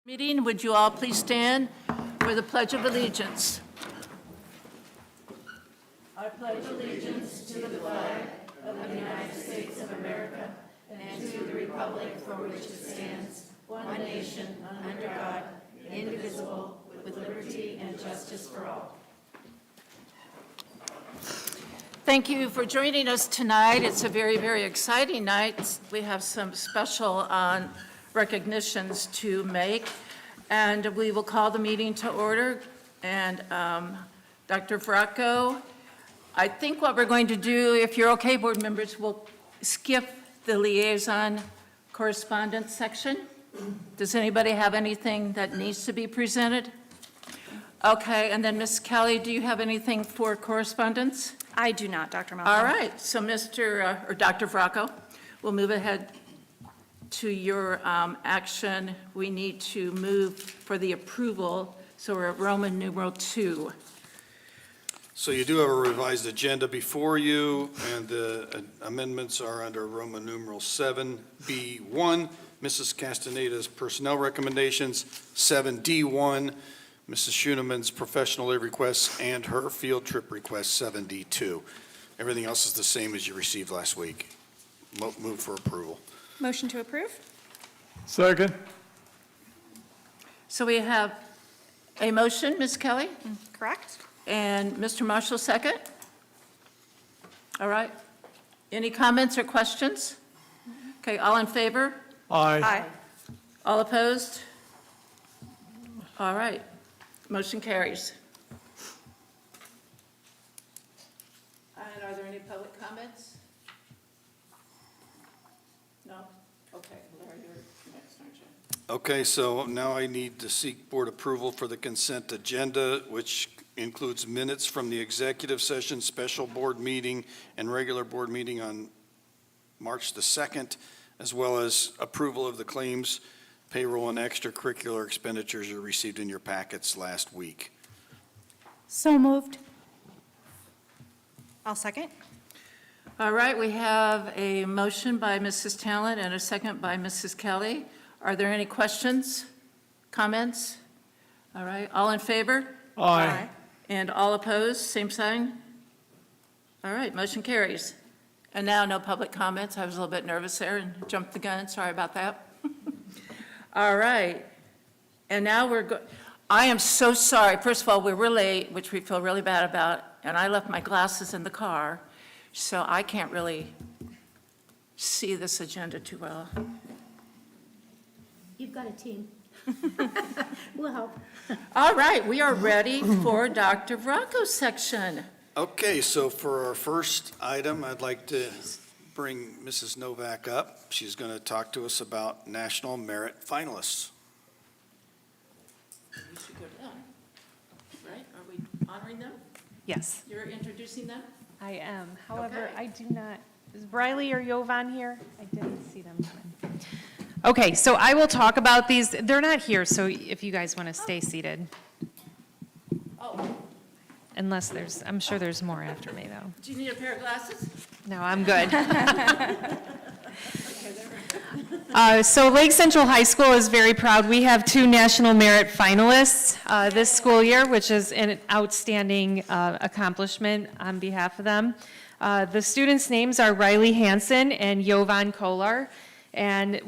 Meeting, would you all please stand for the Pledge of Allegiance? I pledge allegiance to the flag of the United States of America and to the republic for which it stands, one nation, under God, indivisible, with liberty and justice for all. Thank you for joining us tonight. It's a very, very exciting night. We have some special recognitions to make, and we will call the meeting to order. And Dr. Fracco, I think what we're going to do, if you're okay, board members, we'll skip the liaison correspondence section. Does anybody have anything that needs to be presented? Okay, and then Ms. Kelly, do you have anything for correspondence? I do not, Dr. Malcolm. All right, so Dr. Fracco, we'll move ahead to your action. We need to move for the approval, so we're at Roman numeral 2. So you do have a revised agenda before you, and the amendments are under Roman numeral 7B1, Mrs. Castaneda's personnel recommendations, 7D1, Mrs. Schoeneman's professional leave requests, and her field trip request, 7D2. Everything else is the same as you received last week. Move for approval. Motion to approve? Second. So we have a motion, Ms. Kelly, Correct. and Mr. Marshall, second. All right. Any comments or questions? Okay, all in favor? Aye. All opposed? All right, motion carries. And are there any public comments? No? Okay, Larry, you're next, aren't you? Okay, so now I need to seek board approval for the consent agenda, which includes minutes from the executive session, special board meeting, and regular board meeting on March the 2nd, as well as approval of the claims, payroll, and extracurricular expenditures you received in your packets last week. So moved. I'll second. All right, we have a motion by Mrs. Talent and a second by Mrs. Kelly. Are there any questions, comments? All right, all in favor? Aye. And all opposed, same sign? All right, motion carries. And now, no public comments. I was a little bit nervous there and jumped the gun. Sorry about that. All right. And now I am so sorry. First of all, we were late, which we feel really bad about, and I left my glasses in the car, so I can't really see this agenda too well. You've got a team. We'll help. All right, we are ready for Dr. Vracco's section. Okay, so for our first item, I'd like to bring Mrs. Novak up. She's going to talk to us about National Merit Finalists. We should go down, right? Are we honoring them? Yes, You're introducing them? I am. However, Okay. I do not, is Briley or Jovan here? I didn't see them. Okay, so I will talk about these. They're not here, so if you guys want to stay seated, Oh, unless there's, I'm sure there's more after me, though. do you need a pair of glasses? No, I'm good. So Lake Central High School is very proud. We have 2 National Merit finalists this school year, which is an outstanding accomplishment on behalf of them. The students' names are Riley Hansen and Jovan Kolar. And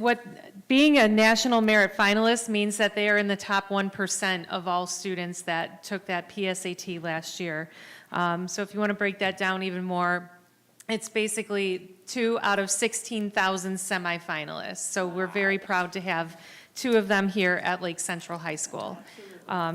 being a National Merit finalist means that they are in the top 1% of all students that took that PSAT last year. So if you want to break that down even more, it's basically 2 out of 16,000 semifinalists. So we're very proud to have 2 of them here at Lake Central High School.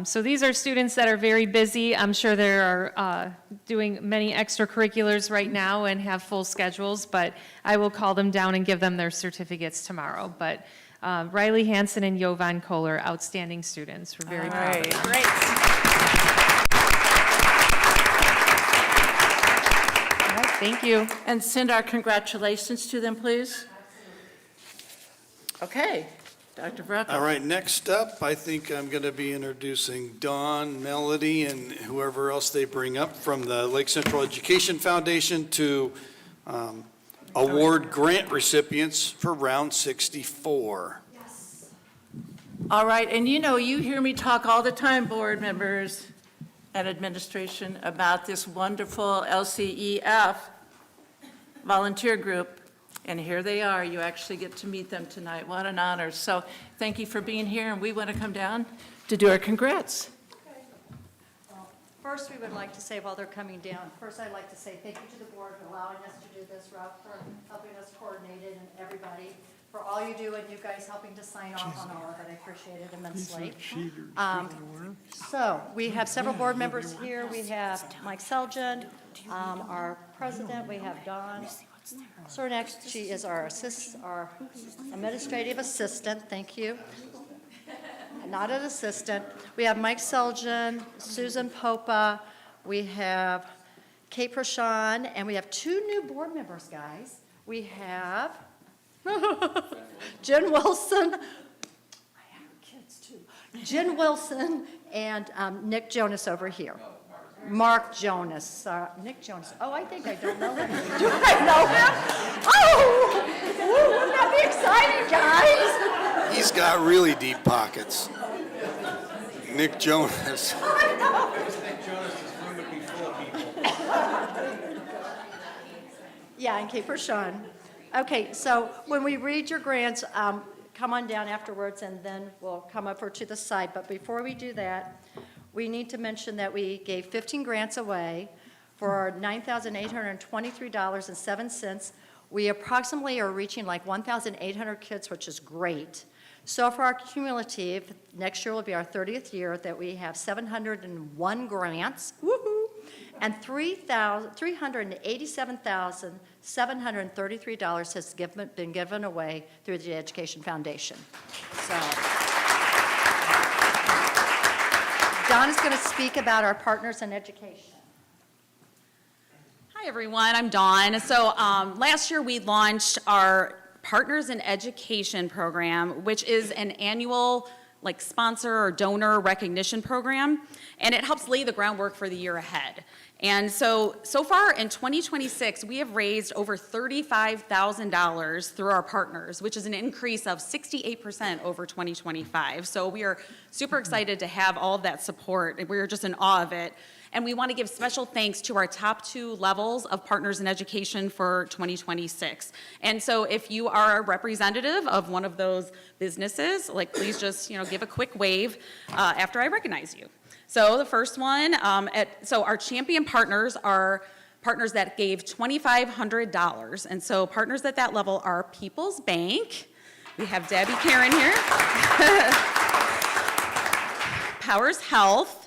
So these are students that are very busy. I'm sure they are doing many extracurriculars right now and have full schedules, but I will call them down and give them their certificates tomorrow. But Riley Hansen and Jovan Kolar, outstanding students. We're very proud of them. Great. All right, thank you. And send our congratulations to them, please. Okay, Dr. Vracco. All right, next up, I think I'm going to be introducing Dawn, Melody, and whoever else they bring up from the Lake Central Education Foundation to award grant recipients for round 64. All right, and you know, you hear me talk all the time, board members and administration, about this wonderful LCEF volunteer group, and here they are. You actually get to meet them tonight. What an honor. So thank you for being here, and we want to come down to do our congrats. First, we would like to say while they're coming down, first I'd like to say thank you to the board for allowing us to do this, Rob, for helping us coordinate it, and everybody for all you do and you guys helping to sign off on all of it. I appreciate it immensely. So we have several board members here. We have Mike Seljan, our president. We have Dawn Cernak. She is our administrative assistant. Thank you. Not an assistant. We have Mike Seljan, Susan Popa, we have Kate Prashon, and we have two new board members, guys. We have Jen Wilson. I have kids too. Jen Wilson and Nick Jonas over here. Mark Jonas. Nick Jonas. Oh, I think I don't know him. Do I know him? Oh! Wouldn't that be exciting, guys? He's got really deep pockets. Nick Jonas. Yeah, and Kate Prashon. Okay, so when we read your grants, come on down afterwards, and then we'll come over to the side. But before we do that, we need to mention that we gave 15 grants away for $9,823.07. We approximately are reaching like 1,800 kids, which is great. So for our cumulative, next year will be our 30th year that we have 701 grants, woohoo, and $387,733 has been given away through the Education Foundation. So Dawn is going to speak about our partners in education. Hi, everyone. I'm Dawn. So last year we launched our Partners in Education program, which is an annual sponsor or donor recognition program, and it helps lay the groundwork for the year ahead. And so far in 2026, we have raised over $35,000 through our partners, which is an increase of 68% over 2025. So we are super excited to have all of that support, and we're just in awe of it. And we want to give special thanks to our top 2 levels of Partners in Education for 2026. And so if you are a representative of one of those businesses, please just, give a quick wave after I recognize you. So the first one, so our champion partners are partners that gave $2,500. And so partners at that level are People's Bank. We have Debbie Karen here. Powers Health.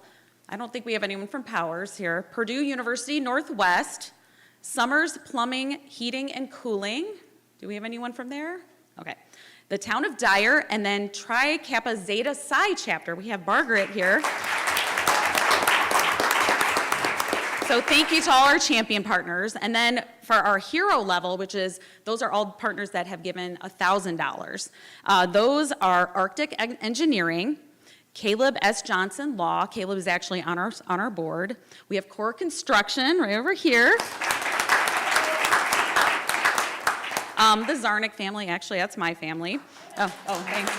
I don't think we have anyone from Powers here. Purdue University Northwest, Summers Plumbing, Heating, and Cooling. Do we have anyone from there? Okay. The Town of Dyer, and then Tri Kappa Zeta Psi chapter. We have Margaret here. So thank you to all our champion partners. And then for our hero level, those are all partners that have given $1,000. Those are Arctic Engineering, Caleb S. Johnson Law. Caleb is actually on our board. We have Core Construction right over here. The Zarnick family, actually, that's my family. Oh, thanks.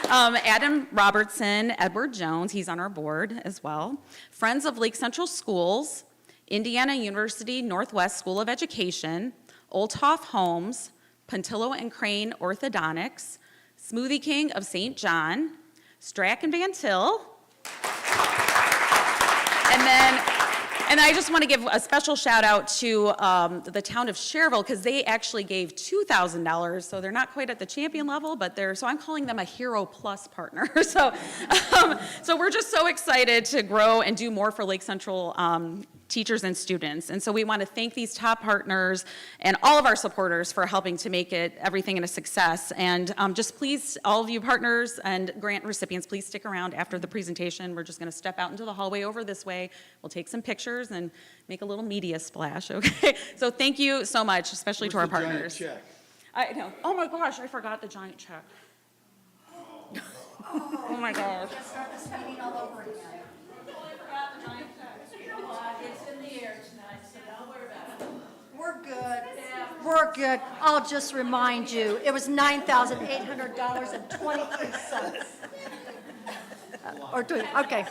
Adam Robertson, Edward Jones, he's on our board as well. Friends of Lake Central Schools, Indiana University Northwest School of Education, Olthoff Homes, Puntillo and Crane Orthodontics, Smoothie King of St. John, Strack and Van Til. And I just want to give a special shout out to the town of Cherville, because they actually gave $2,000, so they're not quite at the champion level, but so I'm calling them a Hero Plus partner. So we're just so excited to grow and do more for Lake Central teachers and students. And so we want to thank these top partners and all of our supporters for helping to make everything a success. And just please, all of you partners and grant recipients, please stick around after the presentation. We're just going to step out into the hallway over this way. We'll take some pictures and make a little media splash, okay? So thank you so much, especially to our partners. Giant check? I know. Oh my gosh, I forgot the giant check. Oh my gosh. Start this meeting all over again. It's in the air tonight, so don't worry about it. We're good. We're good. I'll just remind you, it was $9,800.23. Okay.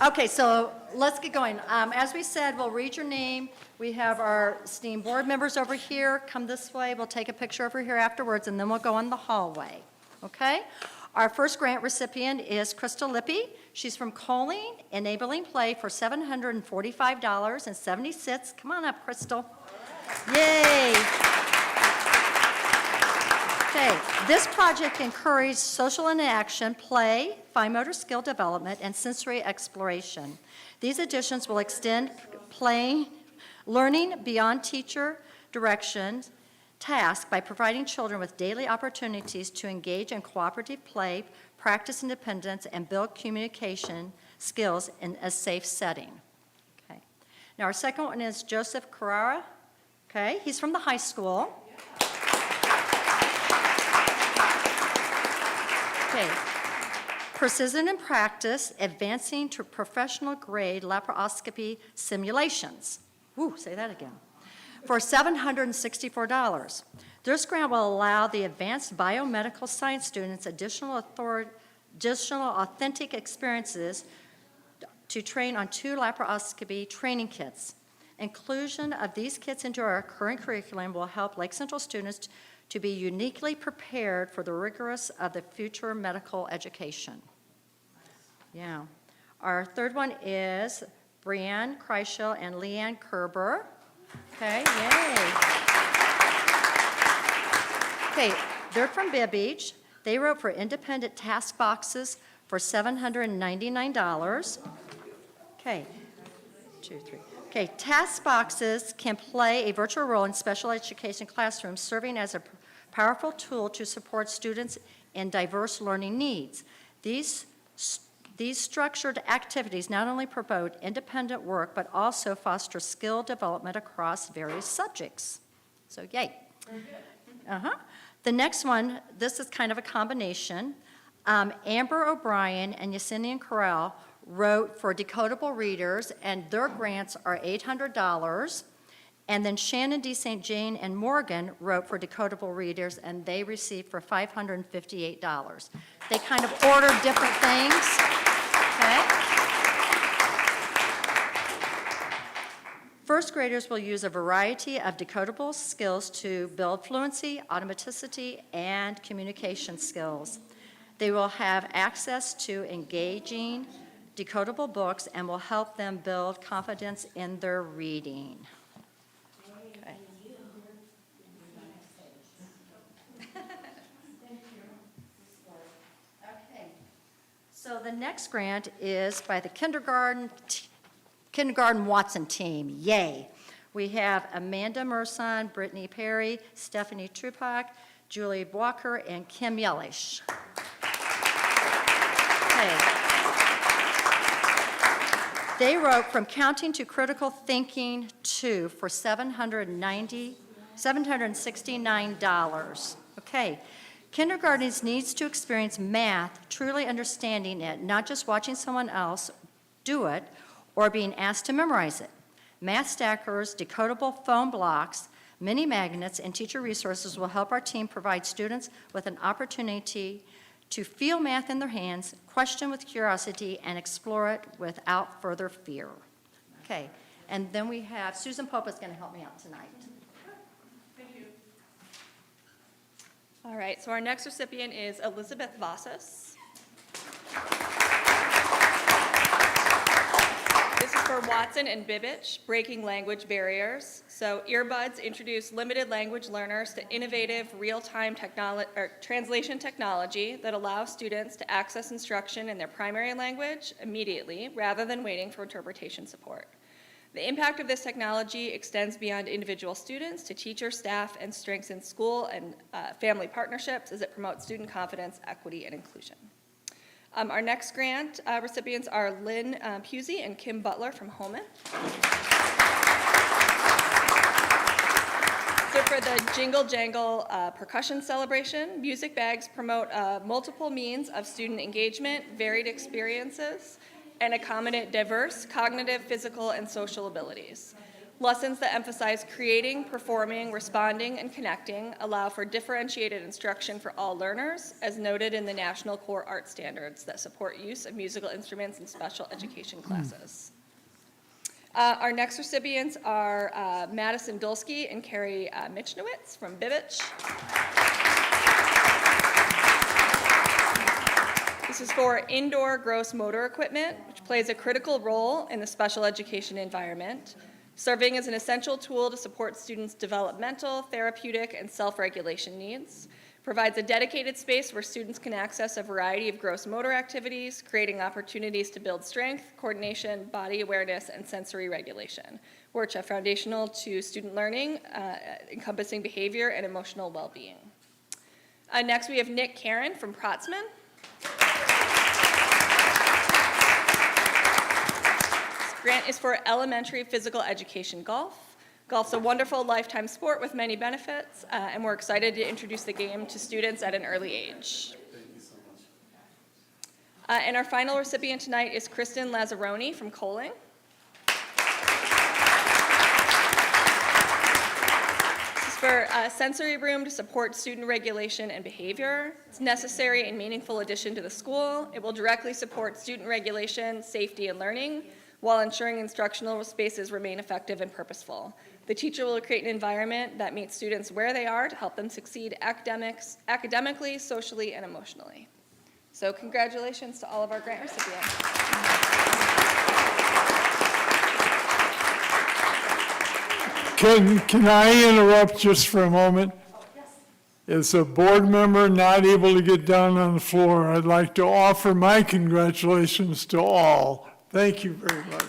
Okay, so let's get going. As we said, we'll read your name. We have our esteemed board members over here. Come this way. We'll take a picture over here afterwards, and then we'll go in the hallway. Okay? Our first grant recipient is Crystal Lippy. She's from Choline Enabling Play for $745.70. Come on up, Crystal. Yay! Okay, this project encourages social interaction, play, fine motor skill development, and sensory exploration. These additions will extend playing, learning beyond teacher direction task by providing children with daily opportunities to engage in cooperative play, practice independence, and build communication skills in a safe setting. Okay. Now, our second one is Joseph Carrara. Okay, he's from the high school. Okay. Precision in practice, advancing to professional grade laparoscopy simulations. Ooh, say that again. For $764. This grant will allow the advanced biomedical science students additional authentic experiences to train on 2 laparoscopy training kits. Inclusion of these kits into our current curriculum will help Lake Central students to be uniquely prepared for the rigorous of the future medical education. Yeah. Our third one is Brianne Kreisel and Leanne Kerber. Okay, yay. Okay, they're from Bear Beach. They wrote for independent task boxes for $799. Okay, 2, 3. Okay, task boxes can play a virtual role in special education classrooms, serving as a powerful tool to support students in diverse learning needs. These structured activities not only promote independent work, but also foster skill development across various subjects. So, yay. The next one, this is kind of a combination. Amber O'Brien and Yesenian Corral wrote for decodable readers, and their grants are $800. And then Shannon D. St. Jane and Morgan wrote for decodable readers, and they received for $558. They kind of ordered different things. Okay. First graders will use a variety of decodable skills to build fluency, automaticity, and communication skills. They will have access to engaging, decodable books and will help them build confidence in their reading. Okay. Okay. So the next grant is by the Kindergarten Watson team. Yay. We have Amanda Merson, Brittany Perry, Stephanie Trupak, Julie Walker, and Kim Yellish. Okay. They wrote From Counting to Critical Thinking 2 for $769. Okay. Kindergartens needs to experience math, truly understanding it, not just watching someone else do it or being asked to memorize it. Math stackers, decodable phone blocks, mini magnets, and teacher resources will help our team provide students with an opportunity to feel math in their hands, question with curiosity, and explore it without further fear. Okay, and then we have Susan Pope is going to help me out tonight. All right, so our next recipient is Elizabeth Vassas. This is for Watson and Bibbich, Breaking Language Barriers. So earbuds introduce limited language learners to innovative real-time translation technology that allows students to access instruction in their primary language immediately rather than waiting for interpretation support. The impact of this technology extends beyond individual students to teachers, staff, and strengthens school and family partnerships as it promotes student confidence, equity, and inclusion. Our next grant recipients are Lynn Pusey and Kim Butler from Holman. So for the Jingle Jangle percussion celebration, music bags promote multiple means of student engagement, varied experiences, and accommodate diverse cognitive, physical, and social abilities. Lessons that emphasize creating, performing, responding, and connecting allow for differentiated instruction for all learners, as noted in the National Core Art Standards that support use of musical instruments in special education classes. Our next recipients are Madison Dulski and Carrie Michnowitz from Bibbich. This is for indoor gross motor equipment, which plays a critical role in the special education environment, serving as an essential tool to support students' developmental, therapeutic, and self-regulation needs, provides a dedicated space where students can access a variety of gross motor activities, creating opportunities to build strength, coordination, body awareness, and sensory regulation, which are foundational to student learning, encompassing behavior and emotional well-being. Next, we have Nick Karen from Protzman. Grant is for elementary physical education golf. Golf's a wonderful lifetime sport with many benefits, and we're excited to introduce the game to students at an early age. Thank you so much. And our final recipient tonight is Kristen Lazzaroni from Coling. This is for a sensory room to support student regulation and behavior. It's a necessary and meaningful addition to the school. It will directly support student regulation, safety, and learning, while ensuring instructional spaces remain effective and purposeful. The teacher will create an environment that meets students where they are to help them succeed academically, socially, and emotionally. So congratulations to all of our grant recipients. Can I interrupt just for a moment? As a board member not able to get down on the floor, I'd like to offer my congratulations to all. Thank you very much.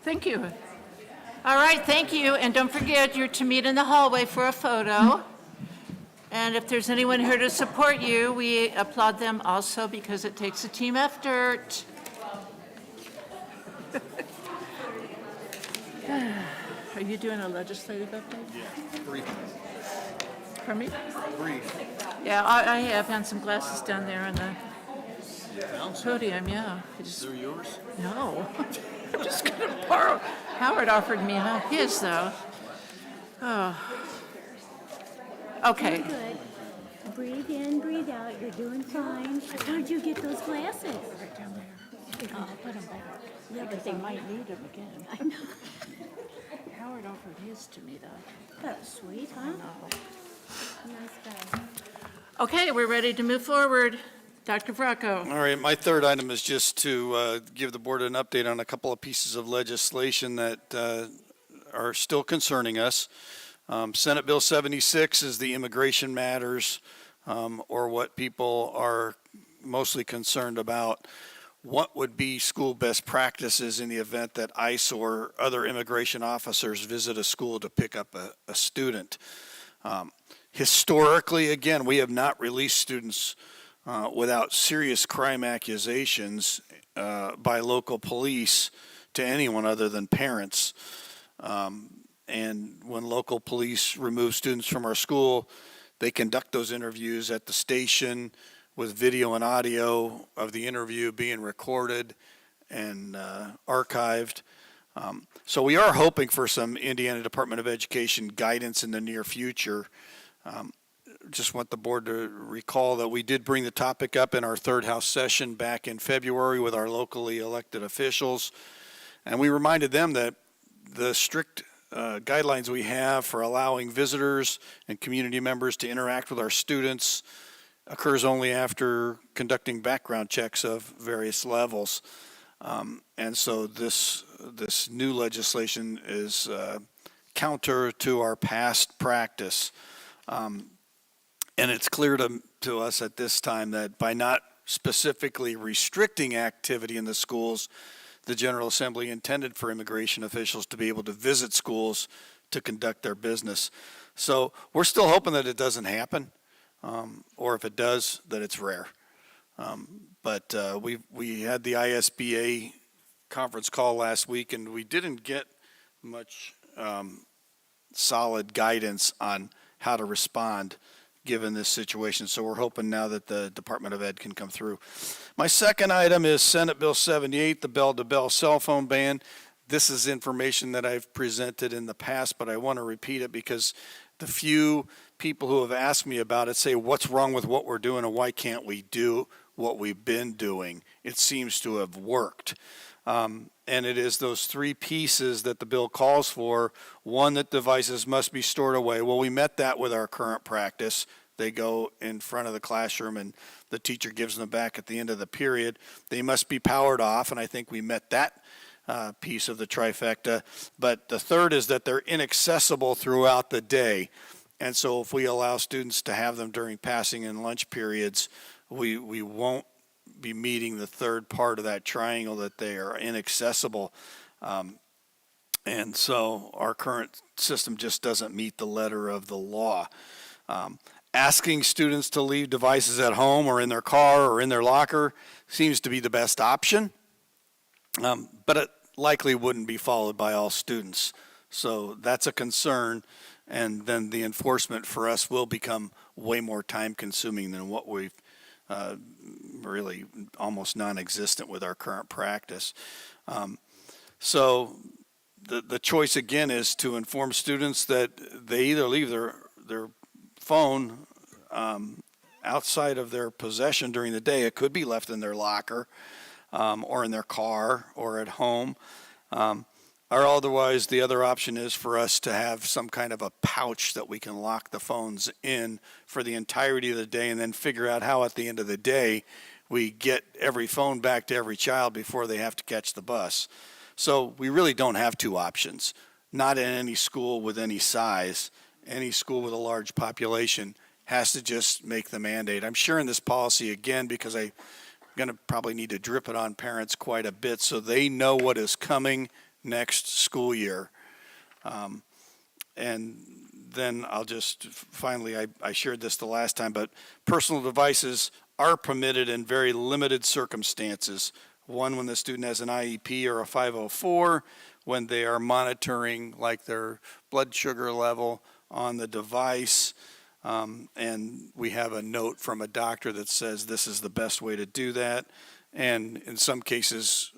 Thank you. All right, thank you, and don't forget, you're to meet in the hallway for a photo. And if there's anyone here to support you, we applaud them also because it takes a team effort. Are you doing a legislative update? Yeah, brief. For me? Brief. Yeah, I have, and some glasses down there on the podium, yeah. They're yours? No, I'm just gonna borrow. Howard offered me his, though. Oh. Okay. Good. Breathe in, breathe out. You're doing fine. Where'd you get those glasses? Right down there. Oh, put them back. Yeah, but they might need them again. I know. Howard offered his to me, though. That was sweet, huh? Nice guy. Okay, we're ready to move forward. Dr. Bracco. All right, my third item is just to give the board an update on a couple of pieces of legislation that are still concerning us. Senate Bill 76 is the immigration matters, or what people are mostly concerned about. What would be school best practices in the event that ICE or other immigration officers visit a school to pick up a student? Historically, again, we have not released students without serious crime accusations by local police to anyone other than parents. And when local police remove students from our school, they conduct those interviews at the station with video and audio of the interview being recorded and archived. So we are hoping for some Indiana Department of Education guidance in the near future. just want the board to recall that we did bring the topic up in our third House session back in February with our locally elected officials. And we reminded them that the strict guidelines we have for allowing visitors and community members to interact with our students occurs only after conducting background checks of various levels. And so this new legislation is counter to our past practice. And it's clear to us at this time that by not specifically restricting activity in the schools, the General Assembly intended for immigration officials to be able to visit schools to conduct their business. So we're still hoping that it doesn't happen, or if it does, that it's rare. But we had the ISBA conference call last week, and we didn't get much solid guidance on how to respond given this situation. So we're hoping now that the Department of Ed can come through. My second item is Senate Bill 78, the bell-to-bell cell phone ban. This is information that I've presented in the past, but I want to repeat it because the few people who have asked me about it say, what's wrong with what we're doing and why can't we do what we've been doing? It seems to have worked. And it is those three pieces that the bill calls for. One, that devices must be stored away. Well, we met that with our current practice. They go in front of the classroom and the teacher gives them back at the end of the period. They must be powered off, and I think we met that piece of the trifecta. But the third is that they're inaccessible throughout the day. And so if we allow students to have them during passing and lunch periods, we won't be meeting the third part of that triangle, that they are inaccessible. And so our current system just doesn't meet the letter of the law. Asking students to leave devices at home or in their car or in their locker seems to be the best option, but it likely wouldn't be followed by all students. So that's a concern, and then the enforcement for us will become way more time consuming than what we've really almost non-existent with our current practice. So the choice again is to inform students that they either leave their phone outside of their possession during the day. It could be left in their locker or in their car or at home. Or otherwise, the other option is for us to have some kind of a pouch that we can lock the phones in for the entirety of the day and then figure out how at the end of the day we get every phone back to every child before they have to catch the bus. So we really don't have two options. Not in any school with any size. Any school with a large population has to just make the mandate. I'm sharing this policy again because I'm going to probably need to drip it on parents quite a bit so they know what is coming next school year. And then I'll just finally, I shared this the last time, but personal devices are permitted in very limited circumstances. One, when the student has an IEP or a 504, when they are monitoring like their blood sugar level on the device, and we have a note from a doctor that says this is the best way to do that. And in some cases,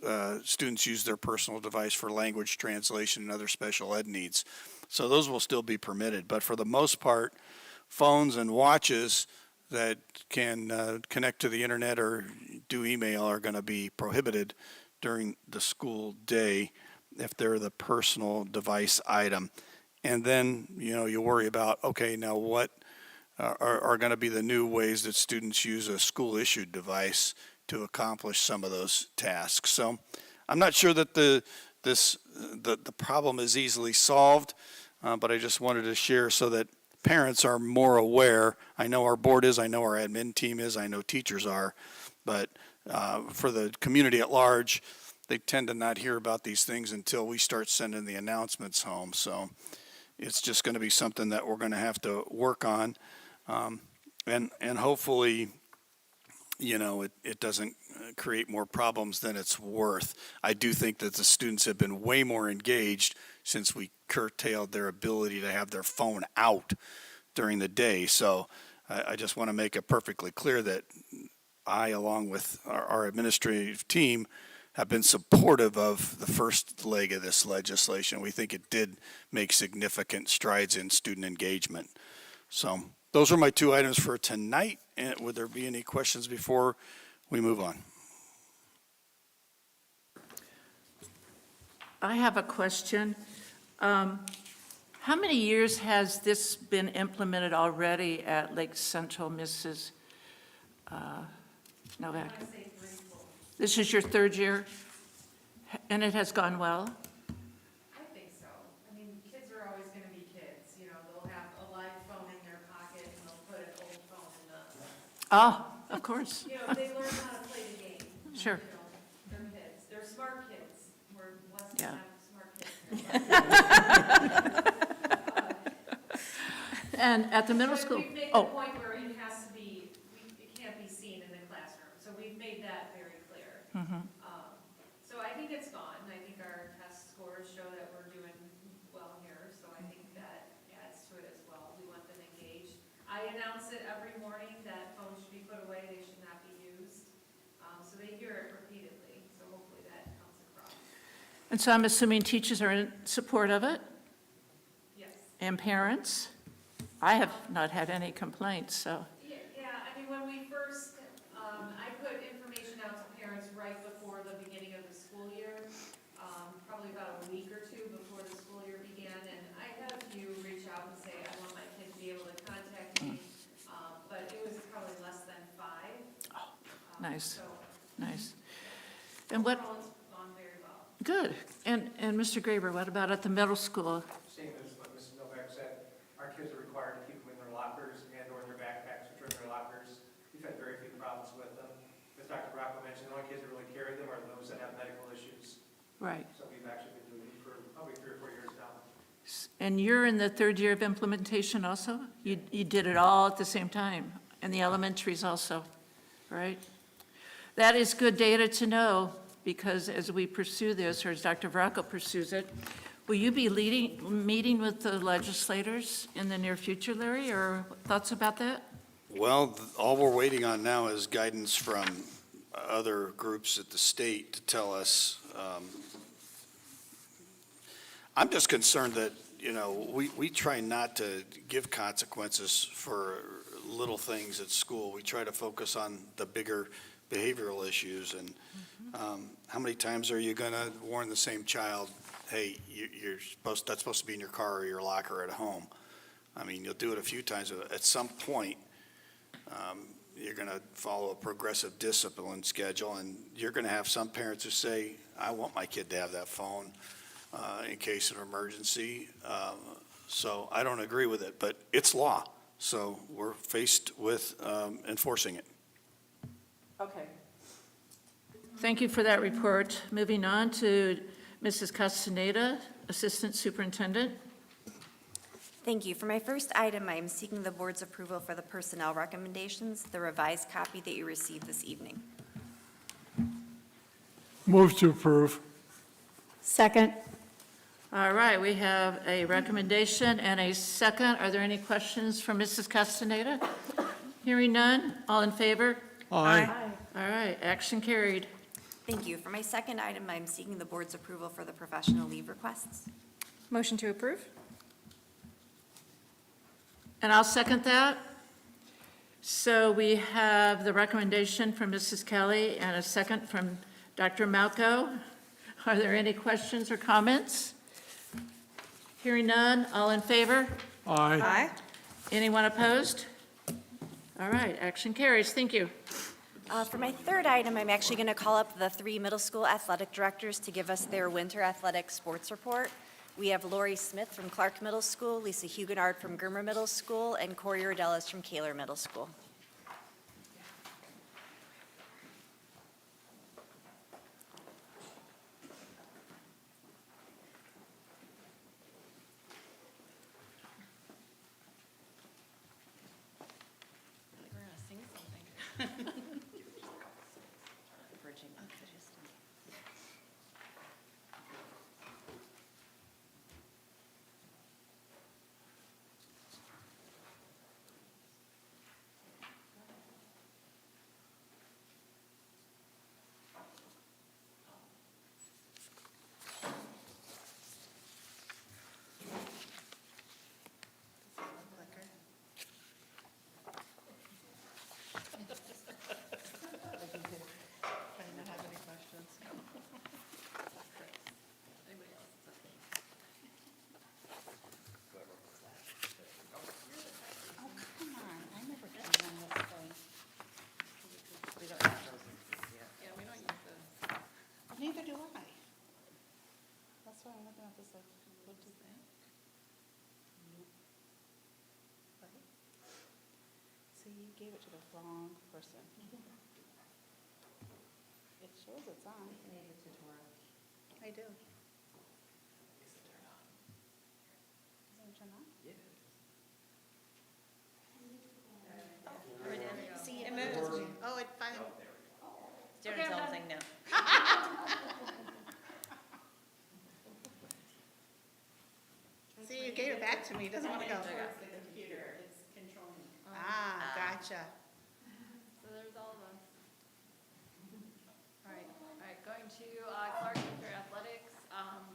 students use their personal device for language translation and other special ed needs. So those will still be permitted. But for the most part, phones and watches that can connect to the internet or do email are going to be prohibited during the school day if they're the personal device item. And then, you worry about, okay, now what are going to be the new ways that students use a school-issued device to accomplish some of those tasks. So I'm not sure that the problem is easily solved, but I just wanted to share so that parents are more aware. I know our board is, I know our admin team is, I know teachers are, but for the community at large, they tend to not hear about these things until we start sending the announcements home. So it's just going to be something that we're going to have to work on, and hopefully, it doesn't create more problems than it's worth. I do think that the students have been way more engaged since we curtailed their ability to have their phone out during the day. So I just want to make it perfectly clear that I, along with our administrative team, have been supportive of the first leg of this legislation. We think it did make significant strides in student engagement. So those are my two items for tonight. And would there be any questions before we move on? I have a question. How many years has this been implemented already at Lake Central, Mrs. Novak? This is your third year? And it has gone well? I think so. I mean, kids are always going to be kids, you know, they'll have a live phone in their pocket and they'll put an old phone in the, Oh, of course, you know, they learn how to play the game. sure. You know, they're kids, they're smart kids. We're blessed to Yeah. have smart kids. And at the middle But school? we've made the Oh, point where it has to be, it can't be seen in the classroom, so we've made that very clear. So I think it's gone, I think our test scores show that we're doing well here, so I think that adds to it as well. We want them engaged. I announce it every morning that phones should be put away, they should not be used. So they hear it repeatedly, so hopefully that comes across. and so I'm assuming teachers are in support of it, Yes. and parents? I have not had any complaints, so, Yeah, I mean, when we first, I put information out to parents right before the beginning of the school year, probably about a week or two before the school year began, and I had a few reach out and say, I want my kid to be able to contact me, but it was probably less than 5. nice, So nice. And what, overall, it's gone very well. good. And Mr. Graber, what about at the middle school? Same as what Mrs. Novak said, our kids are required to keep them in their lockers and or in their backpacks, which are in their lockers. We've had very few problems with them. As Dr. Rocco mentioned, the only kids that really carry them are those that have medical issues. Right. So we've actually been doing it for probably 3 or 4 years now. And you're in the third year of implementation also? You did it all at the same time, and the elementaries also, right? That is good data to know, because as we pursue this, or as Dr. Vracco pursues it, will you be meeting with the legislators in the near future, Larry, or thoughts about that? Well, all we're waiting on now is guidance from other groups at the state to tell us. I'm just concerned that, you know, we try not to give consequences for little things at school. We try to focus on the bigger behavioral issues. And how many times are you going to warn the same child, hey, that's supposed to be in your car or your locker at home? I mean, you'll do it a few times, but at some point, you're going to follow a progressive discipline schedule, and you're going to have some parents who say, I want my kid to have that phone in case of emergency. So I don't agree with it, but it's law. So we're faced with enforcing it. Okay. Thank you for that report. Moving on to Mrs. Castaneda, Assistant Superintendent. Thank you. For my first item, I am seeking the board's approval for the personnel recommendations, the revised copy that you received this evening. Move to approve. Second. All right, we have a recommendation and a second. Are there any questions for Mrs. Castaneda? Hearing none, all in favor? Aye. All right, action carried. Thank you. For my second item, I am seeking the board's approval for the professional leave requests. Motion to approve? And I'll second that. So we have the recommendation from Mrs. Kelly and a second from Dr. Malco. Are there any questions or comments? Hearing none, all in favor? Aye. Anyone opposed? All right, action carries. Thank you. For my third item, I'm actually going to call up the 3 middle school athletic directors to give us their winter athletic sports report. We have Lori Smith from Clark Middle School, Lisa Huguenard from Germer Middle School, and Corey Rodellis from Kaler Middle School. I'm looking at this like, what is that? See, you gave it to the wrong person. It shows it's on. I do. Is it turned on? See, it moved. Oh, it finally. It's doing its own thing now. See, you gave it back to me. It doesn't want to go. The computer, it's controlling. Ah, gotcha. So there's all of us. All right. All right, going to Clark Winter Athletics,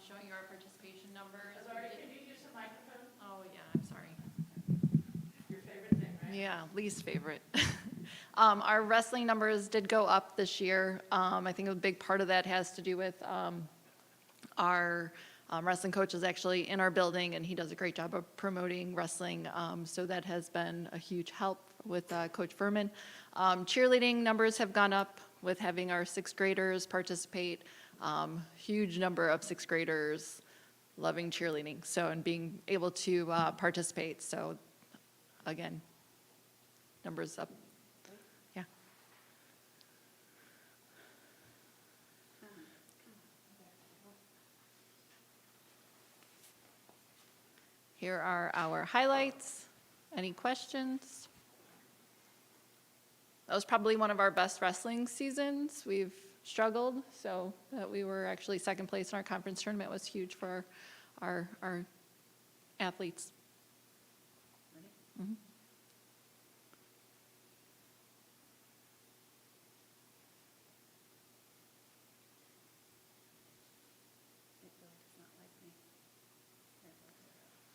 showing your participation numbers. Can you use the microphone? Oh, yeah, I'm sorry. Your favorite thing, right? Yeah, least favorite. Our wrestling numbers did go up this year. I think a big part of that has to do with our wrestling coach is actually in our building, and he does a great job of promoting wrestling. So that has been a huge help with Coach Furman. Cheerleading numbers have gone up with having our sixth graders participate. Huge number of sixth graders loving cheerleading, so, and being able to participate. So again, numbers up. Yeah. Here are our highlights. Any questions? That was probably one of our best wrestling seasons. We've struggled, so that we were actually second place in our conference tournament was huge for our athletes. Mhm.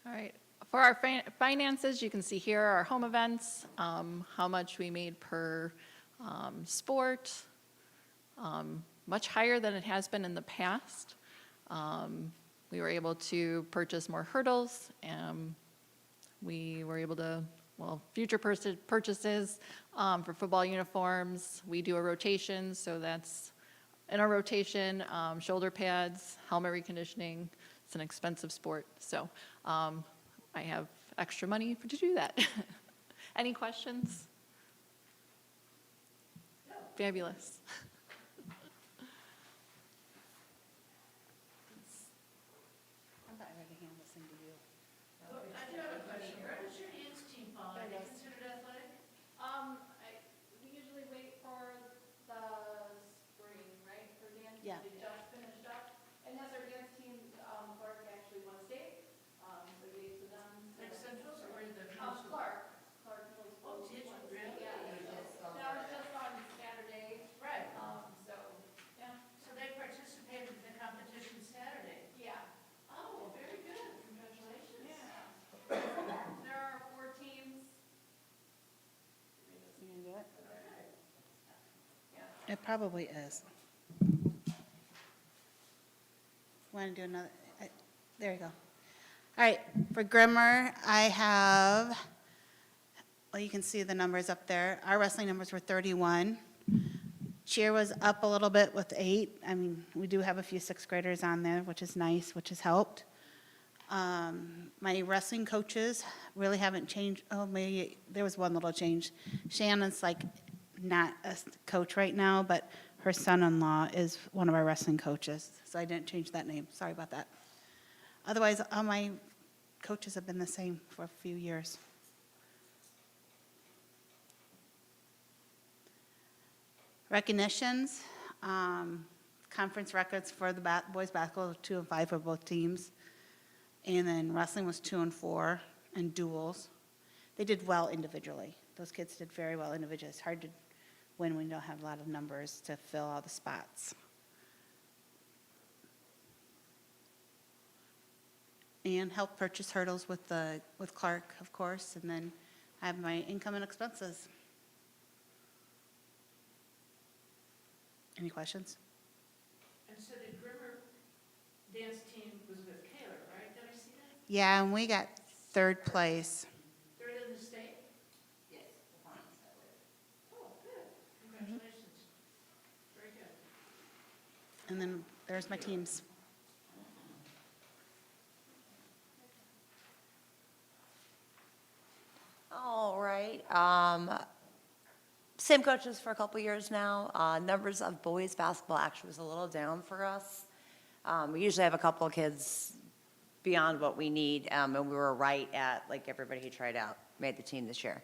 All right, for our finances, you can see here our home events, how much we made per sport, much higher than it has been in the past. We were able to purchase more hurdles, and we were able to, well, future purchases for football uniforms. We do a rotation, so that's in our rotation, shoulder pads, helmet reconditioning. It's an expensive sport, so I have extra money to do that. Any questions? Fabulous. I'm not ready to hand this thing to you. I do have a question. Where does your dance team fall? Are they considered athletic? We usually wait for the spring, right, for dance? Yeah. They just finished up. And as our dance team, Clark actually won state, so gave to them. Like Centrals or where the? Clark Middle School. Oh, did you won really? state, Yeah. That was just on Saturday, Right. so, yeah, So they participated in the competition Saturday? yeah. Oh, well, very good. Congratulations. There are 4 teams. You gonna do it? It probably is. Want to do another? There you go. All right, for Grimmer, I have, well, you can see the numbers up there. Our wrestling numbers were 31. Cheer was up a little bit with 8. I mean, we do have a few sixth graders on there, which is nice, which has helped. My wrestling coaches really haven't changed. Oh, maybe there was one little change. Shannon's like not a coach right now, but her son-in-law is one of our wrestling coaches, so I didn't change that name. Sorry about that. Otherwise, all my coaches have been the same for a few years. Recognitions, conference records for the boys basketball, 2 and 5 for both teams. And then wrestling was 2 and 4, and duels. They did well individually. Those kids did very well individually. It's hard to win when you don't have a lot of numbers to fill all the spots. And help purchase hurdles with Clark, of course, and then I have my income and expenses. Any questions? And so the Grimmer dance team was with Kaler, right? Did I see that? Yeah, and we got 3rd place. Third in the state? Yes. Oh, good. Congratulations. Very good. And then there's my teams. Same coaches for a couple years now. Numbers of boys basketball actually was a little down for us. We usually have a couple of kids beyond what we need, and we were right at, like, everybody who tried out made the team this year.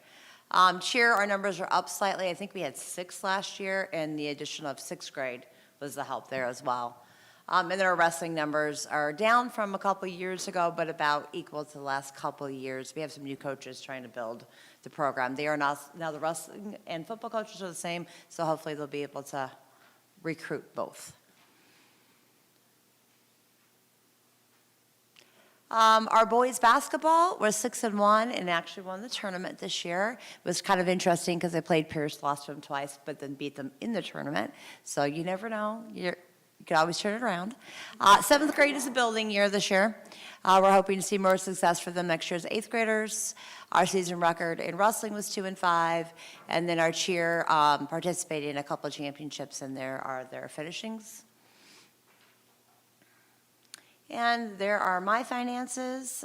Cheer, our numbers are up slightly. I think we had 6 last year, and the addition of 6th grade was the help there as well. And then our wrestling numbers are down from a couple years ago, but about equal to the last couple of years. We have some new coaches trying to build the program. They are not, now the wrestling and football coaches are the same, so hopefully they'll be able to recruit both. Our boys basketball was 6-1 and actually won the tournament this year. It was kind of interesting because they played Pierce, lost to them twice, but then beat them in the tournament. So you never know. You can always turn it around. 7th grade is a building year this year. We're hoping to see more success for them next year as 8th graders. Our season record in wrestling was 2-5, and then our cheer participated in a couple of championships, and there are their finishings. And there are my finances.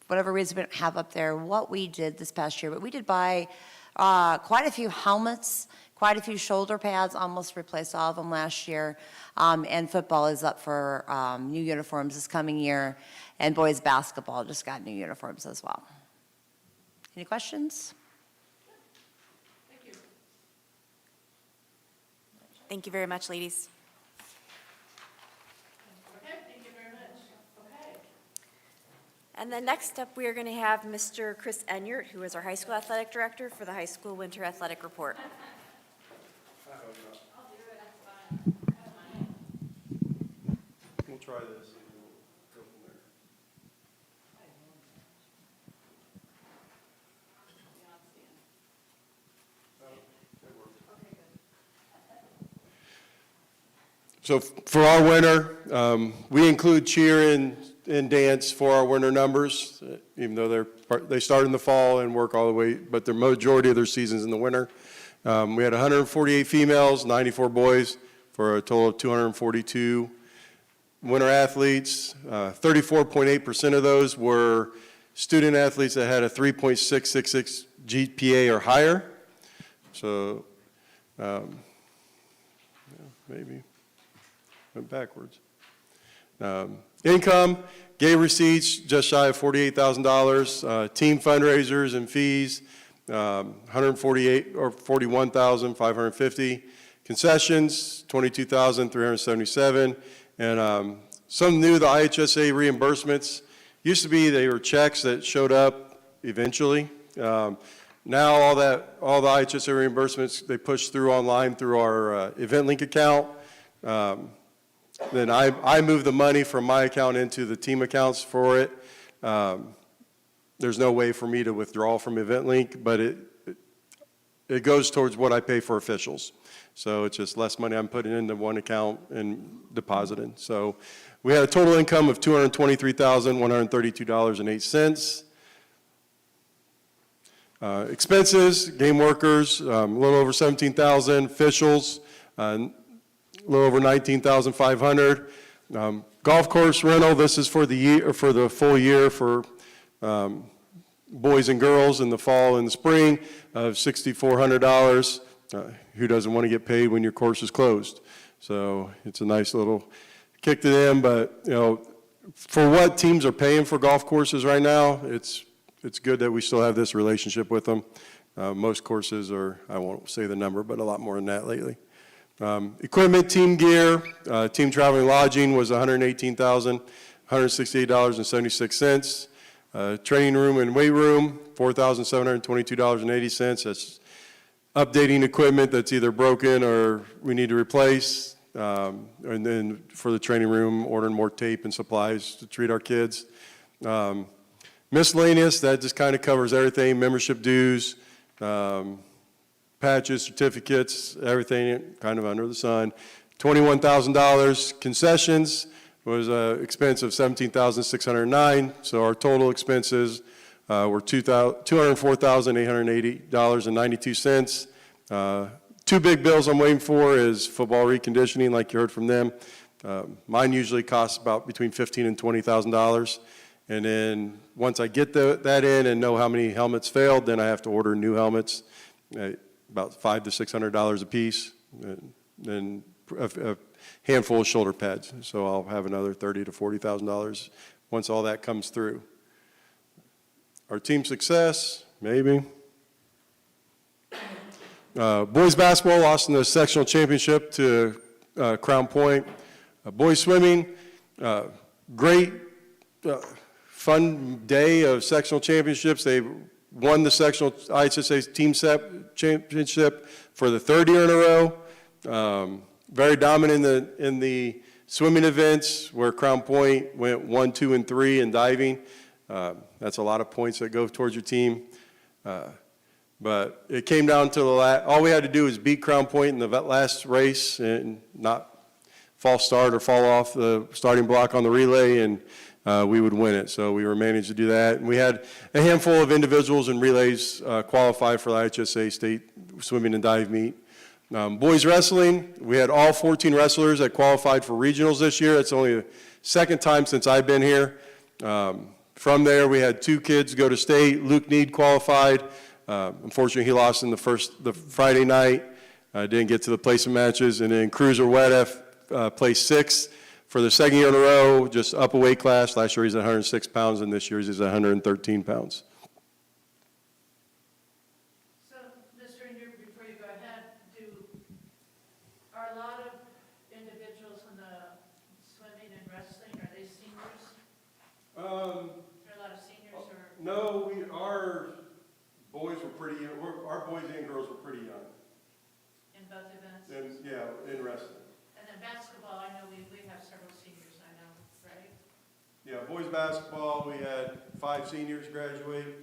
Whatever reason we don't have up there what we did this past year, but we did buy quite a few helmets, quite a few shoulder pads, almost replaced all of them last year. And football is up for new uniforms this coming year, and boys basketball just got new uniforms as well. Any questions? Thank you very much, ladies. And then next up, we are going to have Mr. Chris Enyart, who is our high school athletic director for the high school winter athletic report. We'll try this and we'll go from there. So for our winter, we include cheer and dance for our winter numbers, even though they start in the fall and work all the way, but the majority of their season's in the winter. We had 148 females, 94 boys, for a total of 242 winter athletes. 34.8% of those were student athletes that had a 3.666 GPA or higher. So, maybe went backwards. Income, gave receipts just shy of $48,000. Team fundraisers and fees, 148 or 41,550. Concessions, 22,377. And some new, the IHSA reimbursements. Used to be they were checks that showed up eventually. Now all the IHSA reimbursements, they push through online through our EventLink account. Then I move the money from my account into the team accounts for it. There's no way for me to withdraw from EventLink, but it goes towards what I pay for officials. So it's just less money I'm putting into one account and depositing. So we had a total income of $223,132.08. Expenses, game workers, a little over $17,000. Officials, a little over $19,500. Golf course rental, this is for the year, for the full year for boys and girls in the fall and the spring of $6,400. Who doesn't want to get paid when your course is closed? So it's a nice little kick to them, but you know, for what teams are paying for golf courses right now, it's good that we still have this relationship with them. Most courses are, I won't say the number, but a lot more than that lately. Equipment, team gear, team traveling lodging was $118,168.76. Training room and weight room, $4,722.80. That's updating equipment that's either broken or we need to replace. And then for the training room, ordering more tape and supplies to treat our kids. Miscellaneous, that just kind of covers everything, membership dues, patches, certificates, everything kind of under the sun. $21,000. Concessions was an expense of $17,609. So our total expenses were $204,880.92. Two big bills I'm waiting for is football reconditioning, like you heard from them. Mine usually costs about between $15,000 and $20,000. And then, once I get that in and know how many helmets failed, then I have to order new helmets, about $500 to $600 a piece, and then a handful of shoulder pads. So I'll have another $30,000 to $40,000 once all that comes through. Our team success, maybe. Boys basketball lost in the sectional championship to Crown Point. Boys swimming, great, fun day of sectional championships. They won the sectional IHSA team championship for the third year in a row. Very dominant in the swimming events, where Crown Point went 1, 2, and 3 in diving. That's a lot of points that go towards your team. But it came down to all we had to do was beat Crown Point in the last race and not false start or fall off the starting block on the relay, and we would win it. So we were managed to do that. And we had a handful of individuals in relays qualify for the IHSA state swimming and dive meet. Boys wrestling, we had all 14 wrestlers that qualified for regionals this year. It's only the second time since I've been here. From there, we had 2 kids go to state. Luke Need qualified. Unfortunately, he lost in the Friday night. Didn't get to the placement matches. And then Cruiser Wedef placed 6th for the second year in a row, just up a weight class. Last year he's at 106 pounds, and this year he's at 113 pounds. So, Mr. Ingram, before you go ahead, are a lot of individuals in the swimming and wrestling, are they seniors? Are there a lot of seniors or? No, our boys were pretty young. Our boys and girls were pretty young. In both events? In wrestling. And then basketball, I know we have several seniors, I know, right? Yeah, boys basketball, we had 5 seniors graduate.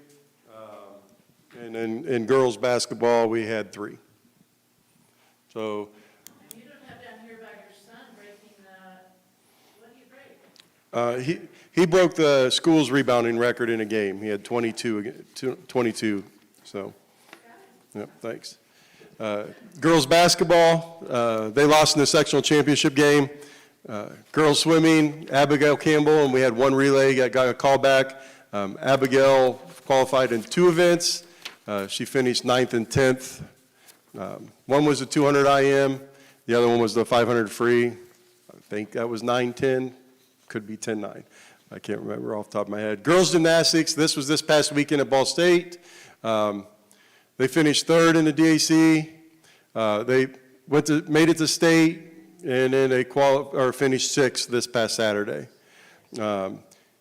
And then in girls basketball, we had 3. So. And you don't have down here about your son breaking what did he break? He broke the school's rebounding record in a game. He had 22, so. Yep, thanks. Girls basketball, they lost in the sectional championship game. Girls swimming, Abigail Campbell, and we had 1 relay, got a call back. Abigail qualified in 2 events. She finished 9th and 10th. One was the 200 IM, the other one was the 500 free. I think that was 9-10, could be 10-9. I can't remember off the top of my head. Girls gymnastics, this was this past weekend at Ball State. They finished 3rd in the DAC. They made it to state, and then they finished 6th this past Saturday.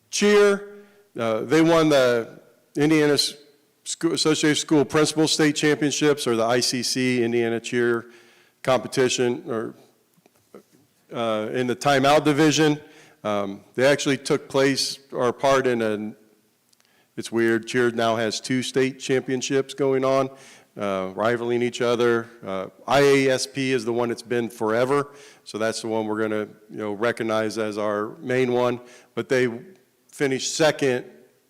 Cheer, they won the Indiana Associated School Principal State Championships, or the ICC Indiana Cheer competition, or in the timeout division. They actually took place, or part in it's weird, Cheer now has 2 state championships going on, rivaling each other. IASP is the one that's been forever, so that's the one we're going to recognize as our main one. But they finished 2nd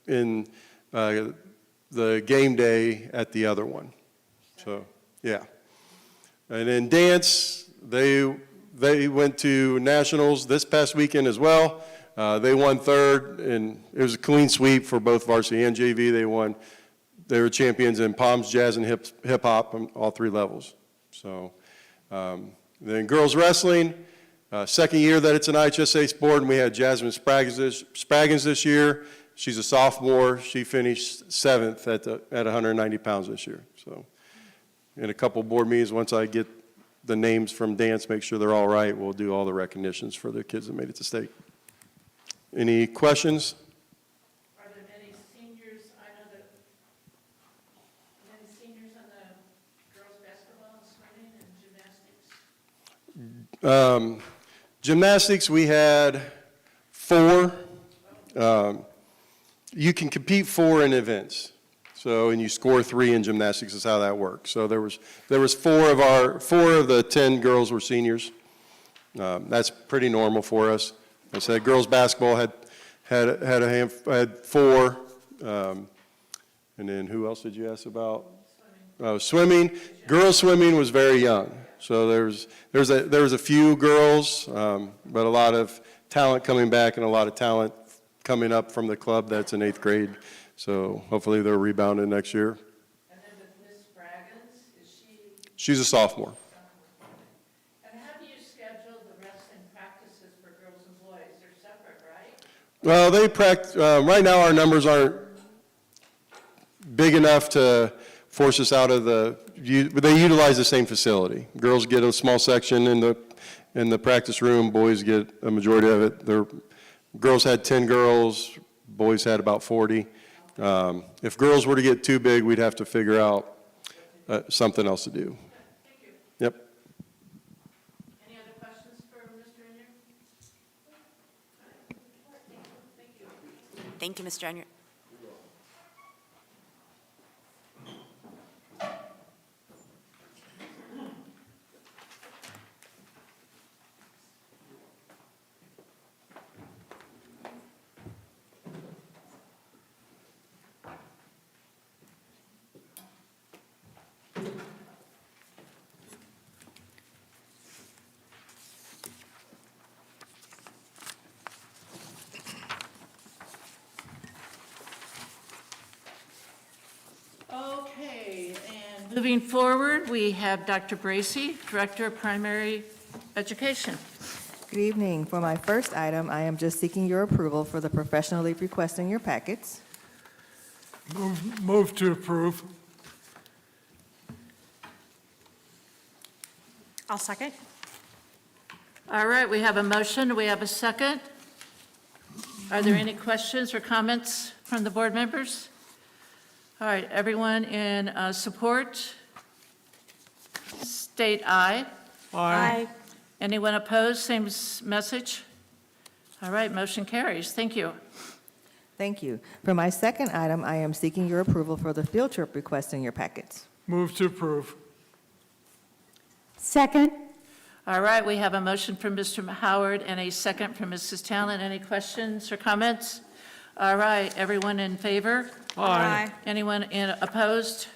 in the game day at the other one. So, yeah. And in dance, they went to nationals this past weekend as well. They won 3rd, and it was a clean sweep for both varsity and JV. They were champions in Palms, Jazz, and hip hop on all 3 levels. So, then girls wrestling, second year that it's an IHSA sport, and we had Jasmine Spraggins this year. She's a sophomore. She finished 7th at 190 pounds this year. So, in a couple board meetings, once I get the names from dance, make sure they're all right, we'll do all the recognitions for the kids that made it to state. Any questions? Are there many seniors, I know that, many seniors on the girls' basketball and swimming and gymnastics? Gymnastics, we had 4. You can compete 4 in events. So, and you score 3 in gymnastics is how that works. So there was 4 of the 10 girls were seniors. That's pretty normal for us. I said girls basketball had 4. And then who else did you ask about? Swimming. Girls swimming was very young. So there was a few girls, but a lot of talent coming back and a lot of talent coming up from the club that's in 8th grade. So hopefully they're rebounding next year. And then with Miss Braggins, is she, She's a sophomore. and how do you schedule the wrestling practices for girls and boys? They're separate, right? Well, they practice, right now our numbers aren't big enough to force us out of but they utilize the same facility. Girls get a small section in the practice room, boys get a majority of it. Girls had 10 girls, boys had about 40. If girls were to get too big, we'd have to figure out something else to do. Yep. Any other questions for Mr. Enyart? Thank you, Mr. Enyart. Okay, and moving forward, we have Dr. Bracy, Director of Primary Education. Good evening. For my first item, I am just seeking your approval for the professional leave request in your packets. Move to approve. I'll second. All right, we have a motion, we have a second. Are there any questions or comments from the board members? All right, everyone in support, state aye. Aye. Anyone opposed, same message? All right, motion carries. Thank you. Thank you. For my second item, I am seeking your approval for the field trip request in your packets. Move to approve. Second. All right, we have a motion from Mr. Howard and a second from Mrs. Talent. Any questions or comments? All right, everyone in favor? Aye. Anyone opposed?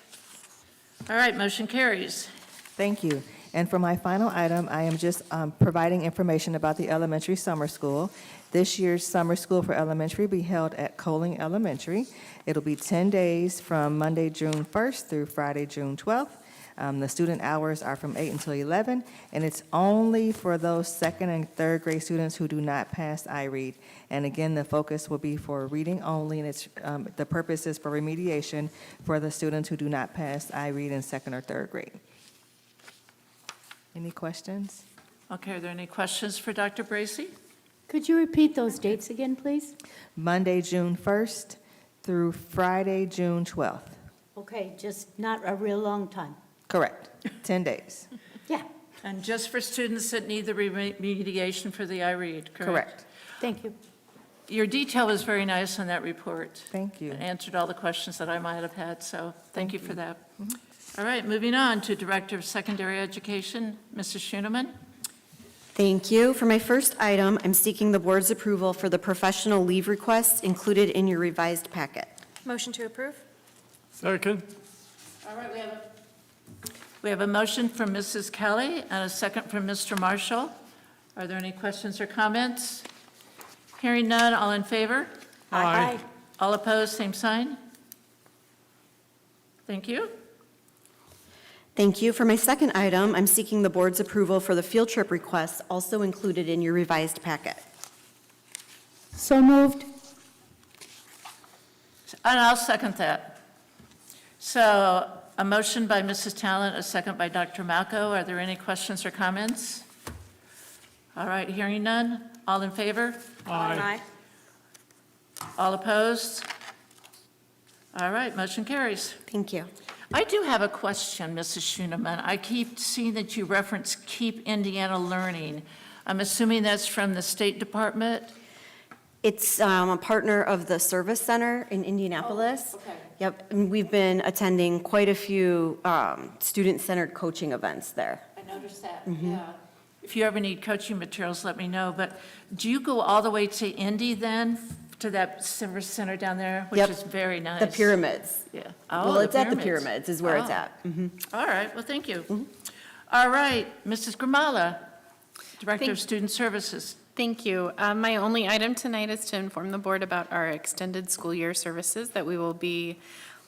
All right, motion carries. Thank you. And for my final item, I am just providing information about the elementary summer school. This year's summer school for elementary will be held at Coling Elementary. It'll be 10 days from Monday, June 1st through Friday, June 12th. The student hours are from 8 until 11, and it's only for those second and third grade students who do not pass iRead. And again, the focus will be for reading only, and the purpose is for remediation for the students who do not pass iRead in second or third grade. Any questions? Okay, are there any questions for Dr. Bracy? Could you repeat those dates again, please? Monday, June 1st through Friday, June 12th. Okay, just not a real long time. Correct. 10 days. Yeah, And just for students that need the remediation for the iRead, correct? Correct. thank you. Your detail was very nice on that report. Thank you. It answered all the questions that I might have had, so thank you for that. All right, moving on to Director of Secondary Education, Mrs. Schoeneman. Thank you. For my first item, I'm seeking the board's approval for the professional leave requests included in your revised packet. Motion to approve? Second. All right, we have a motion from Mrs. Kelly and a second from Mr. Marshall. Are there any questions or comments? Hearing none, all in favor? Aye. All opposed, same sign? Thank you. Thank you. For my second item, I'm seeking the board's approval for the field trip requests also included in your revised packet. So moved. And I'll second that. So a motion by Mrs. Talent, a second by Dr. Malco. Are there any questions or comments? All right, hearing none. All in favor? Aye. All opposed? All right, motion carries. Thank you. I do have a question, Mrs. Schoeneman. I keep seeing that you reference Keep Indiana Learning. I'm assuming that's from the State Department? It's a partner of the Service Center in Indianapolis. Okay. Yep, and we've been attending quite a few student-centered coaching events there. I noticed that, yeah. If you ever need coaching materials, let me know. But do you go all the way to Indy then, to that Service Center down there, which Yep. is very nice? The pyramids. Yeah. Well, Oh, it's at the pyramids is where it's Oh. at. All right, well, thank you. All right, Mrs. Gramala, Director of Student Services. Thank you. My only item tonight is to inform the board about our extended school year services that we will be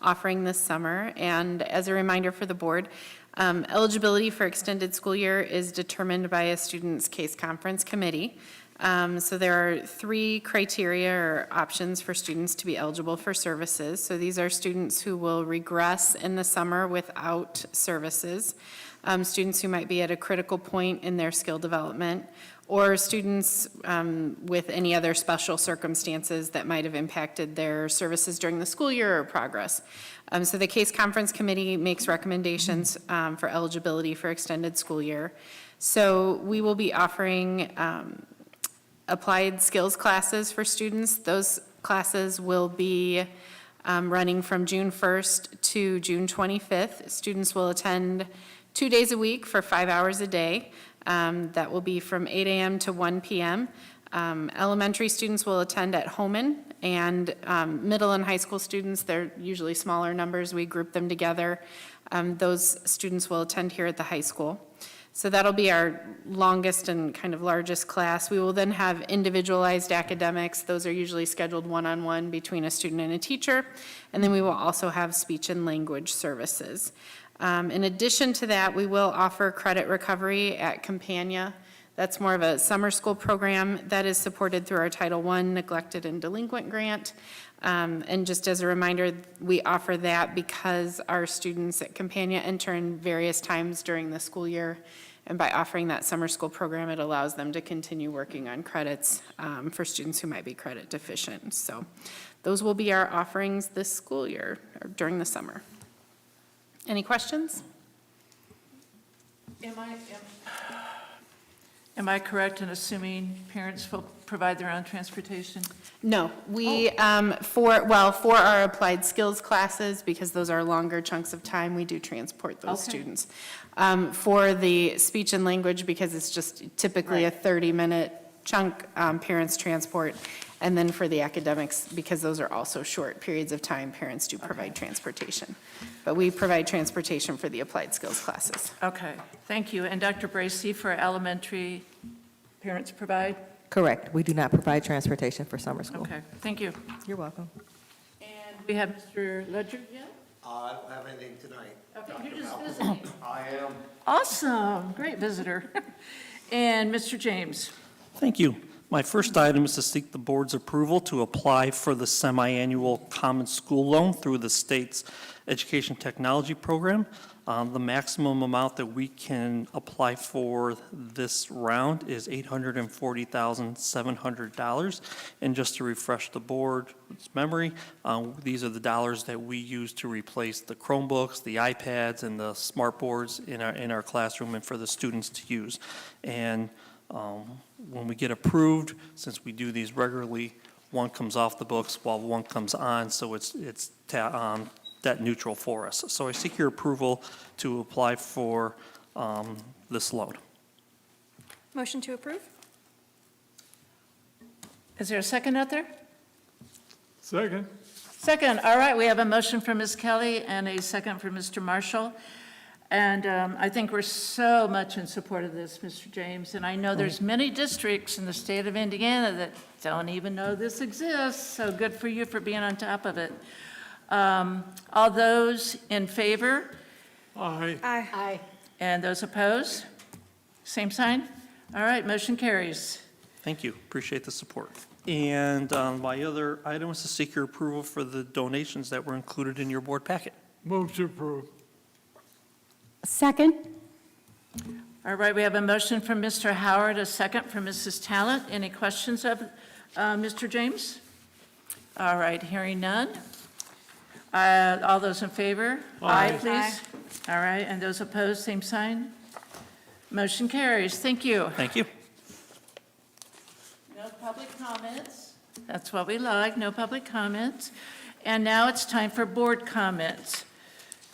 offering this summer. And as a reminder for the board, eligibility for extended school year is determined by a student's case conference committee. So there are 3 criteria or options for students to be eligible for services. So these are students who will regress in the summer without services, students who might be at a critical point in their skill development, or students with any other special circumstances that might have impacted their services during the school year or progress. So the case conference committee makes recommendations for eligibility for extended school year. So we will be offering applied skills classes for students. Those classes will be running from June 1st to June 25th. Students will attend 2 days a week for 5 hours a day. That will be from 8 a.m. to 1 p.m. Elementary students will attend at Homan, and middle and high school students, they're usually smaller numbers, we group them together. Those students will attend here at the high school. So that'll be our longest and kind of largest class. We will then have individualized academics. Those are usually scheduled one-on-one between a student and a teacher. And then we will also have speech and language services. In addition to that, we will offer credit recovery at Campania. That's more of a summer school program that is supported through our Title I Neglected and Delinquent Grant. And just as a reminder, we offer that because our students at Campania enter in various times during the school year. And by offering that summer school program, it allows them to continue working on credits for students who might be credit deficient. So those will be our offerings this school year, or during the summer. Any questions? Am I correct in assuming parents will provide their own transportation? No, we, for our applied skills classes, because those are longer chunks of time, we do transport those Okay. students. For the speech and language, because it's just typically a 30-minute chunk, parents transport. And then for the academics, because those are also short periods of time, parents do provide transportation. But we provide transportation for the applied skills classes. Okay, thank you. And Dr. Bracy, for elementary, parents provide? Correct. We do not provide transportation for summer school. Okay, thank you. You're welcome. And we have Mr. Ledger yet? I don't have anything tonight. Okay, you're just visiting. I am. Awesome, great visitor. And Mr. James? Thank you. My first item is to seek the board's approval to apply for the semi-annual common school loan through the state's education technology program. The maximum amount that we can apply for this round is $840,700. And just to refresh the board's memory, these are the dollars that we use to replace the Chromebooks, the iPads, and the smart boards in our classroom and for the students to use. And when we get approved, since we do these regularly, one comes off the books while one comes on, so it's debt neutral for us. So I seek your approval to apply for this loan. Motion to approve? Is there a second out there? Second. Second, all right, we have a motion from Ms. Kelly and a second from Mr. Marshall. And I think we're so much in support of this, Mr. James. And I know there's many districts in the state of Indiana that don't even know this exists, so good for you for being on top of it. All those in favor? Aye. Aye. And those opposed? Same sign? All right, motion carries. Thank you. Appreciate the support. And my other item is to seek your approval for the donations that were included in your board packet. Move to approve. Second? All right, we have a motion from Mr. Howard, a second from Mrs. Talent. Any questions of Mr. James? All right, hearing none. All those in favor? Aye. Please. All right, and those opposed, same sign. Motion carries. Thank you. Thank you. No public comments. That's what we like, no public comments. And now it's time for board comments.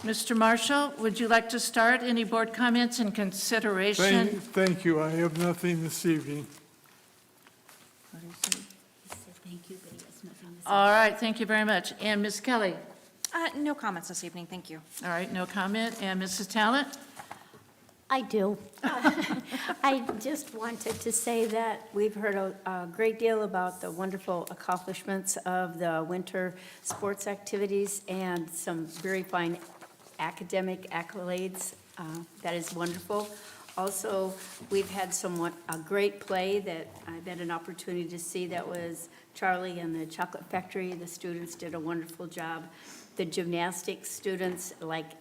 Mr. Marshall, would you like to start? Any board comments in consideration? Thank you. I have nothing this evening. Thank you, but he has nothing to say. All right, thank you very much. And Ms. Kelly? No comments this evening, thank you. All right, no comment. And Mrs. Talent? I do. I just wanted to say that we've heard a great deal about the wonderful accomplishments of the winter sports activities and some very fine academic accolades. That is wonderful. Also, we've had a great play that I've had an opportunity to see. That was Charlie and the Chocolate Factory. The students did a wonderful job. The gymnastics students, like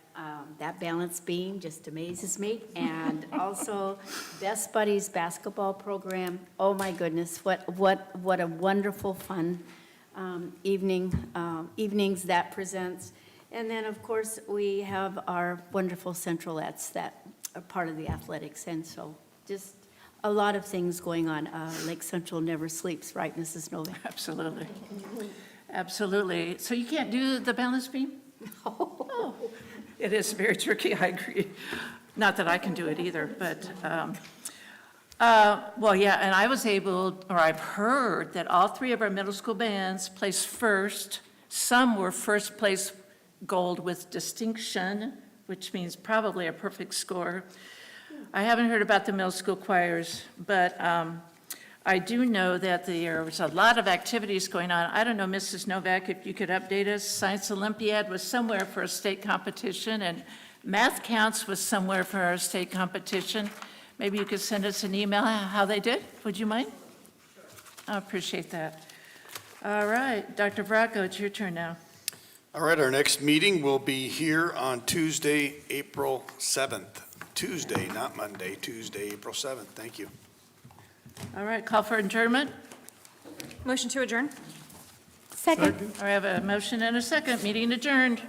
that balance beam just amazes me. And also Best Buddies basketball program. Oh my goodness, what a wonderful fun evenings that presents. And then, of course, we have our wonderful centralettes that are part of the athletics. And so just a lot of things going on. Lake Central never sleeps, right, Mrs. Novak? Absolutely. Absolutely. So you can't do the balance beam? Oh, it is very tricky, I agree. Not that I can do it either, but, well, yeah, and I was able, or I've heard that all three of our middle school bands placed first. Some were first place gold with distinction, which means probably a perfect score. I haven't heard about the middle school choirs, but I do know that there was a lot of activities going on. I don't know, Mrs. Novak, if you could update us. Science Olympiad was somewhere for a state competition, and Math Counts was somewhere for our state competition. Maybe you could send us an email how they did. Would you mind? I appreciate that. All right, Dr. Bracco, it's your turn now. All right, our next meeting will be here on Tuesday, April 7th. Tuesday, not Monday, Tuesday, April 7th. Thank you. All right, call for adjournment. Motion to adjourn? Second. I have a motion and a second. Meeting adjourned.